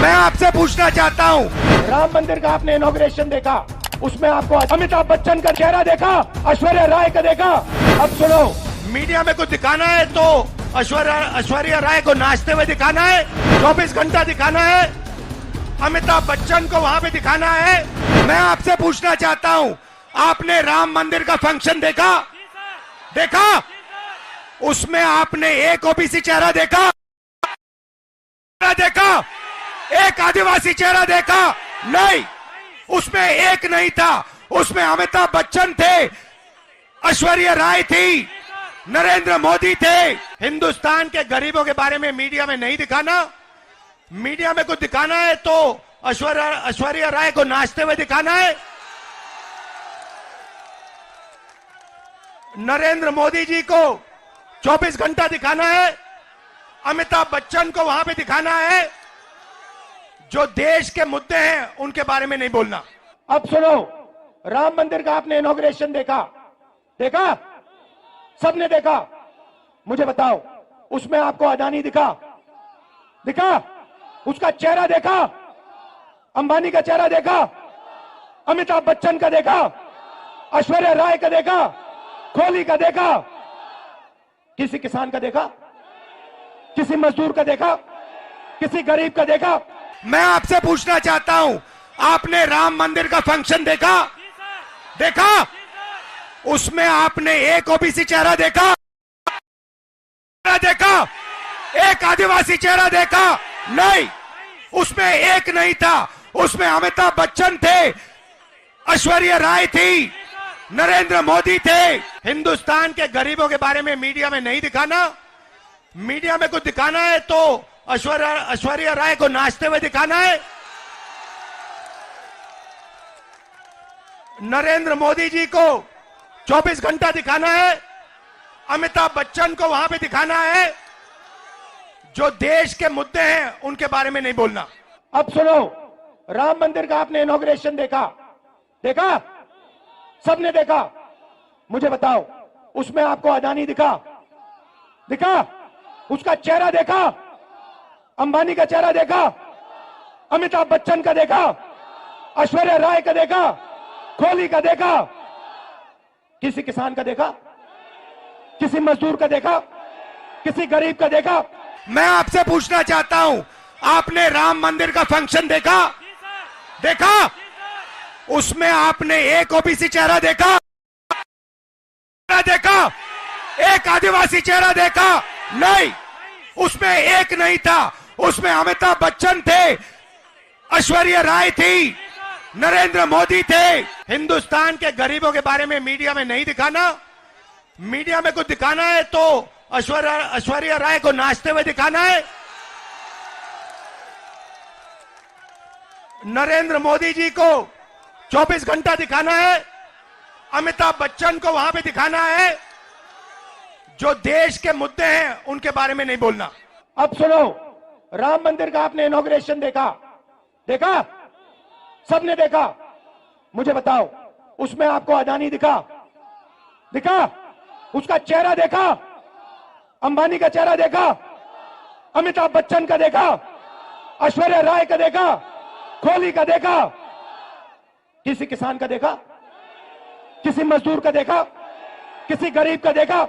मैं आपसे पूछना चाहता हूं, राम मंदिर का आपने इनॉग्रेशन देखा, उसमें आपको अमिताभ बच्चन का चेहरा देखा, ऐश्वर्या राय का देखा। अब सुनो, मीडिया में कुछ दिखाना है तो ऐश्वर्या राय को नाचते हुए दिखाना है, 24 घंटा दिखाना है, अमिताभ बच्चन को वहां पे दिखाना है। मैं आपसे पूछना चाहता हूं, आपने राम मंदिर का फंक्शन देखा? उसमें आपने एक ओबीसी चेहरा देखा? एक आदिवासी चेहरा देखा? नहीं, उसमें एक नहीं था, उसमें अमिताभ बच्चन थे, ऐश्वर्या राय थी, नरेंद्र मोदी थे। हिंदुस्तान के गरीबों के बारे में मीडिया में नहीं दिखाना। मीडिया में कुछ दिखाना है तो ऐश्वर्या राय को नाचते हुए दिखाना है, नरेंद्र मोदी जी को 24 घंटा दिखाना है, अमिताभ बच्चन को वहां पे दिखाना है। जो देश के मुद्दे हैं उनके बारे में नहीं बोलना। अब सुनो, राम मंदिर का आपने इनॉग्रेशन देखा? सबने देखा। मुझे बताओ, उसमें आपको अदानी दिखा? उसका चेहरा देखा? अंबानी का चेहरा देखा? अमिताभ बच्चन का देखा? ऐश्वर्या राय का देखा? कोहली का देखा? किसी किसान का देखा? किसी मजदूर का देखा? किसी गरीब का देखा? मैं आपसे पूछना चाहता हूं, आपने राम मंदिर का फंक्शन देखा? उसमें आपने एक ओबीसी चेहरा देखा? एक आदिवासी चेहरा देखा? नहीं, उसमें एक नहीं था, उसमें अमिताभ बच्चन थे, ऐश्वर्या राय थी, नरेंद्र मोदी थे। हिंदुस्तान के गरीबों के बारे में मीडिया में नहीं दिखाना। मीडिया में कुछ दिखाना है तो ऐश्वर्या राय को नाचते हुए दिखाना है, नरेंद्र मोदी जी को 24 घंटा दिखाना है, अमिताभ बच्चन को वहां पे दिखाना है। जो देश के मुद्दे हैं उनके बारे में नहीं बोलना। अब सुनो, राम मंदिर का आपने इनॉग्रेशन देखा? सबने देखा। मुझे बताओ, उसमें आपको अदानी दिखा? उसका चेहरा देखा? अंबानी का चेहरा देखा? अमिताभ बच्चन का देखा? ऐश्वर्या राय का देखा? कोहली का देखा? किसी किसान का देखा? किसी मजदूर का देखा? किसी गरीब का देखा? मैं आपसे पूछना चाहता हूं, आपने राम मंदिर का फंक्शन देखा? उसमें आपने एक ओबीसी चेहरा देखा? एक आदिवासी चेहरा देखा? नहीं, उसमें एक नहीं था, उसमें अमिताभ बच्चन थे, ऐश्वर्या राय थी, नरेंद्र मोदी थे। हिंदुस्तान के गरीबों के बारे में मीडिया में नहीं दिखाना। मीडिया में कुछ दिखाना है तो ऐश्वर्या राय को नाचते हुए दिखाना है, नरेंद्र मोदी जी को 24 घंटा दिखाना है, अमिताभ बच्चन को वहां पे दिखाना है। जो देश के मुद्दे हैं उनके बारे में नहीं बोलना। अब सुनो, राम मंदिर का आपने इनॉग्रेशन देखा? सबने देखा। मुझे बताओ, उसमें आपको अदानी दिखा? उसका चेहरा देखा? अंबानी का चेहरा देखा? अमिताभ बच्चन का देखा? ऐश्वर्या राय का देखा? कोहली का देखा? किसी किसान का देखा? किसी मजदूर का देखा? किसी गरीब का देखा?